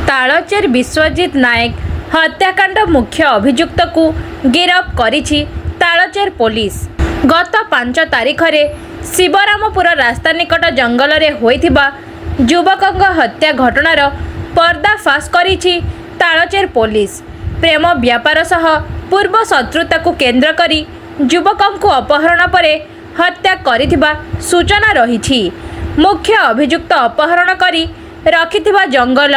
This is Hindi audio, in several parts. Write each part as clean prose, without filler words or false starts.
तालचेर विश्वजित नायक हत्याकांड मुख्य अभियुक्त को गिरफ करिछि तालचेर पुलिस। गत 5 तारिख रे शिवरामपुर रास्ता निकट जंगल रे होइथिबा युवकक हत्या घटनार पर्दाफाश करिछि तालचेर पुलिस। प्रेम व्यापार सह पूर्व शत्रुता को केंद्र करी युवकक अपहरण पर हत्या करिथिबा सूचना रहिछि। मुख्य अभियुक्त अपहरण करी रखिथिबा जंगल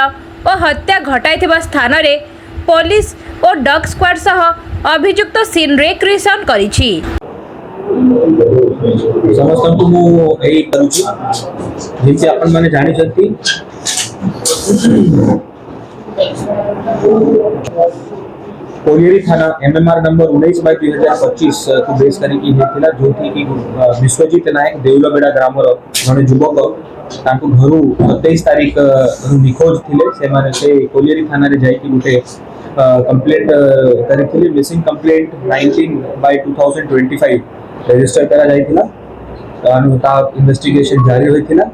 और हत्या घटाइथिबा स्थान रे पुलिस और डॉग स्क्वाड सह अभियुक्त सीन रिक्वेशन करिछि। समस्त मु एई करूची जेंति आपण माने जानि छथि कोलियरी थाना एमएमआर नंबर 19/2025 को बेस करिकी हेतिला जोथि की विश्वजित नायक देउलबेडा ग्रामर जने युवक तांको घरु 27 तारिख निखोज थिले। से माने से कोलियरी थाना रे जाई की गुटे कंप्लेंट करिथिले। मिसिंग कंप्लेंट 19/2025 रजिस्टर करा जाइथिला। ता इन्वेस्टिगेशन जारी होइथिला।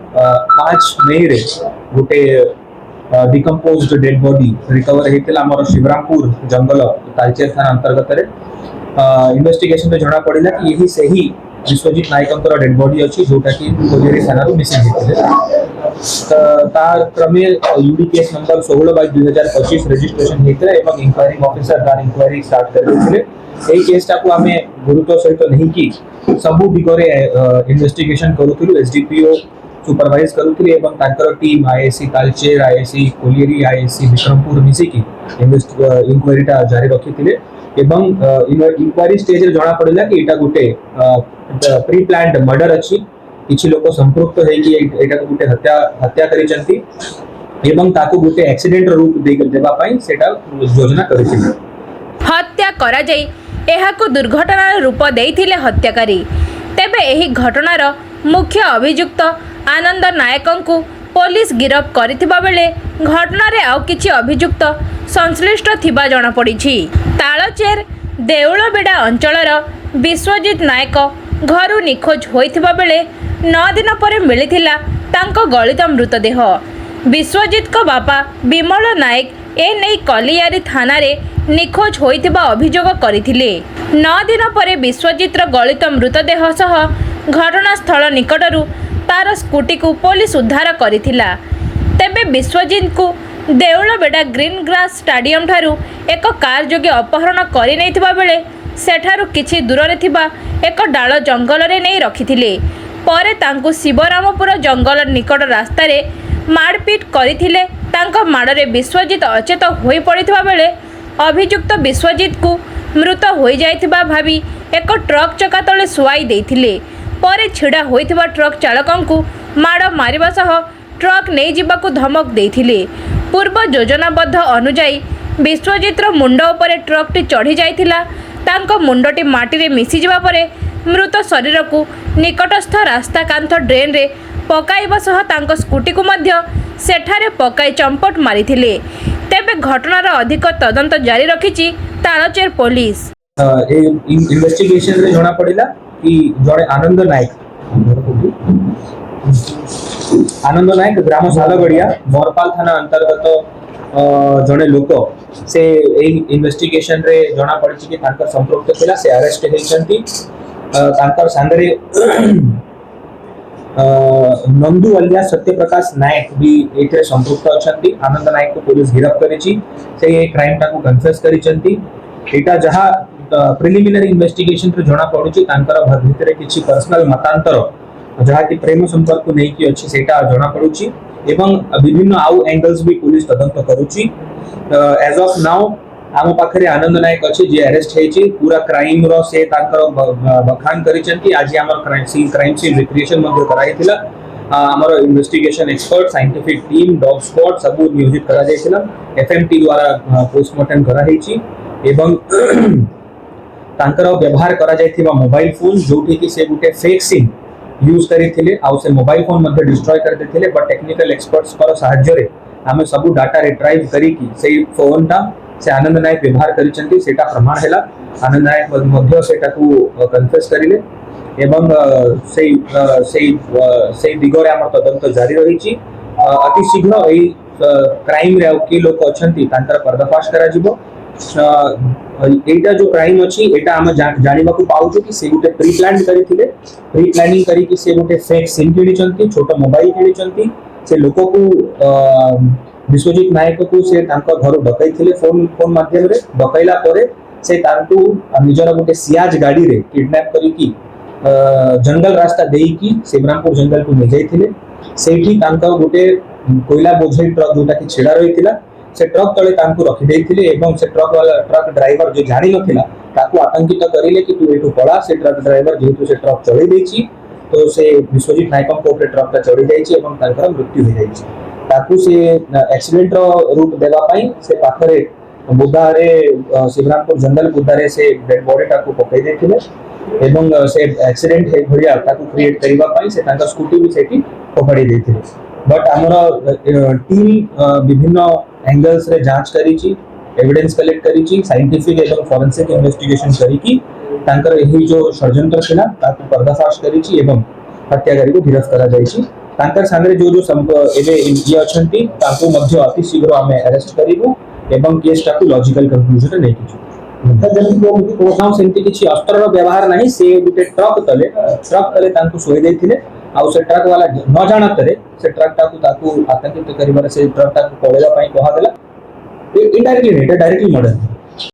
5 मई रे गुटे डिकम्पोज्ड डेड बॉडी रिकवर हेतिला हमर शिवरामपुर जंगल तालचेर थाना अंतर्गत रे। इन्वेस्टिगेशन में जणा पड़िला कि यही सही विश्वजित नायकंकर डेड बॉडी अछि जोटा कि कोलियरी थाना रो मिसिंग हेतिले। ता क्रमे यूडी केस नंबर 16/2025 रजिस्ट्रेशन हेतिला एवं इंक्वायरिंग ऑफिसर तार इंक्वायरी स्टार्ट कर देथिले। एई केसटा को आमे गुरुत्व सहित नहीं कि सबु दिगरे इन्वेस्टिगेशन करूथिलु। एसडीपीओ सुपरवाइज करूथिले एवं तांकर team ISC Talcher ISC colliery ISC Vikrampur मिसी की इंक्वायरीटा जारी रखिथिले एवं इंक्वायरी स्टेज रे जणा पड़िला कि एटा गुटे प्री प्लान्ड मर्डर अछि। किछि लोक संपृक्त है कि एटा गुटे हत्या करिसंती एवं ताको गुटे एक्सीडेंट रूप देबा पई सेटा योजना करिथिले। हत्या करा जाई एहाको दुर्घटनार रूप देइथिले हत्याकारी। तेबे एही घटनार मुख्य अभियुक्त आनंद नायकंकु पुलिस गिरफ करिथिबा बेले घटना रे आउ किछि अभियुक्त संश्लिष्ट थिबा जणा पड़िछि। तालचेर देउलबेडा अंचलर विश्वजित नायक घरु निखोज होइथिबा बेले 9 दिन पर मिलिथिला तांको गलित मृतदेह। विश्वजित को बापा विमल नायक ए नै कलियारी थाना रे निखोज होइथिबा अभियोग करिथिले। 9 दिन पर विश्वजित रो गलित मृतदेह सह घटनास्थल निकटरू तार स्कूटी को पुलिस उद्धार करिथिला। तेबे विश्वजित को देउलबेडा ग्रीन ग्रास स्टाडियम ठारू एक कार जोगे अपहरण करि नैथिबा बेले सेठारू किछि दूर रे थिबा एक डाल जंगल रे नै रखिथिले। परे तांकु शिवरामपुर जंगल निकट रास्ता रे मारपीट करिथिले। तांको माडरे विश्वजित अचेत होई पड़िथिबा बेले अभियुक्त विश्वजित को मृत होई जाइथिबा भाबी एक ट्रक चका तले सुआई देइथिले। परे छिड़ा होइथिबा ट्रक चालकंकु माड़ मारिबा सह ट्रक नै जिबाकु धमक देइथिले। पूर्व योजनाबद्ध अनुजाई विश्वजितर मुंड उपरे ट्रकटी चढ़ी जाइथिला। तांको मुंडटी माटी रे मिसी जिबा परे मृत शरीर को निकटस्थ रास्ता कांथ ड्रेन रे पकाइबा सह तांको स्कूटी को मध्य सेठारे पकाई चंपट मारिथिले। तेबे घटनार अधिक तदंत जारी रखिछि तालचेर पुलिस। इन्वेस्टिगेशन रे जणा पड़िला कि जड़े आनंद नायक ग्राम सालगड़िया मोरपाल थाना अंतर्गत जड़े लोक से इन्वेस्टिगेशन रे जना पड़ी कि तांकर संपृक्त थिला। से अरेस्ट हेइछंती। तांकर सांगरे नंदू अलिया सत्यप्रकाश नायक भी एथे संपृक्त अछंती। आनंद नायक को पुलिस गिरफ्त करिछि। से क्राइम टा को कन्फेस करिछंती। एटा जहा प्रिलिमिनरी इन्वेस्टिगेशन रे जना पडुछि तांकर भितरे किछि पर्सनल मतांतर जहा कि प्रेम संपर्क नै कि अछि सेटा जना पडुछि एवं विभिन्न आउ एंगल्स भी पुलिस तदंत करूछि। एज ऑफ नाउ आम पाखरे आनंद नायक अछि जे अरेस्ट हेछि। पूरा क्राइम रो से तांकर बखान करिछंती। आज हमर क्राइम सीन रिक्रिएशन मध्ये कराइथिला। हमर investigation expert scientific team dog squad सब नियोजित करा जायथिला। एफएमटी द्वारा पोस्टमार्टम करा हेछि एवं तांकर व्यवहार करा जायथिबा मोबाइल फोन जोठी कि से गुटे फेक सिम यूज करिथिले आ से मोबाइल फोन मध्ये डिस्ट्रॉय कर देथिले। बट टेक्निकल एक्सपर्ट्स पर सहाय्य रे हमें सब डाटा रिट्राइव करी कि से फोन टा से आनंद नायक व्यवहार करिसंती सेटा प्रमाण हैला। आनंद नायक मध्य सेटा को कन्फेस करिले एवं से दिगरे हमर तदंत जारी रहिछि। अति शीघ्र एई क्राइम रे के लोक अछंती तांकर पर्दाफाश करा जिवो एटा जो क्राइम अछि एटा हम जानिबा को पाउछु कि से गुटे प्री प्लान करिथिले प्री प्लानिंग करी कि से गुटे फेक सिम किनिचंती छोटो मोबाइल किनिचंती से लोक को विश्वजीत नायक को से तांको घर डकैथिले फोन माध्यम रे डकैला परे से तांको निजर गुटे सियाज गाड़ी रे किडनैप करी कि जंगल रास्ता देई कि शिवरामपुर जंगल को ले जाइथिले सेठी तांको गुटे कोयला बोझई ट्रक जोटा कि छेड़ा रहिथिला से ट्रक तले तांको रखि देइथिले एवं से ट्रक ड्राइवर जो जानि नथिला ताको आतंकित करिले कि तू एठु पळा से ट्रक ड्राइवर जेहेतु से ट्रक चढ़ी देछि तो से विश्वजीत नायक को ऊपर ट्रक का चढ़ी जाइछि एवं तांकर मृत्यु हो जाइछि ताकू से एक्सीडेंट रो रूप देवा पई से पाखरे बुद्धारे शिवरामपुर जंगल बुद्धारे से डेड बॉडी टाकू पकई देथिले एवं से एक्सीडेंट हे भरिया ताकू क्रिएट करिवा पई से तांका स्कूटी भी सेठी पकड़ी देथिले बट हमर टीम विभिन्न एंगल्स रे जांच करिछि एविडेंस कलेक्ट करिछि साइंटिफिक एवं फोरेंसिक इन्वेस्टिगेशन करिकि तांकर एही जो षड्यंत्र थिला ताकू पर्दाफाश करिछि एवं हत्याकारी को गिरफ्त करा जाइछि तांकर सामने जो एबे ये अछंती तांको मध्य अति शीघ्र हमें अरेस्ट करिबु एवं केस टाकू लॉजिकल कंक्लूजन नै किछु जल्दी को कोठाम सेंती किछि अस्त्रर व्यवहार नाही से गुटे ट्रक तले तांको सोई देथिले आउ से ट्रक वाला न जानतरे से ट्रक टाकू ताकू आतंकित करिबार से ट्रक टाकू पळेला पई कहा देला इनडायरेक्टली नहीं डायरेक्टली मर्डर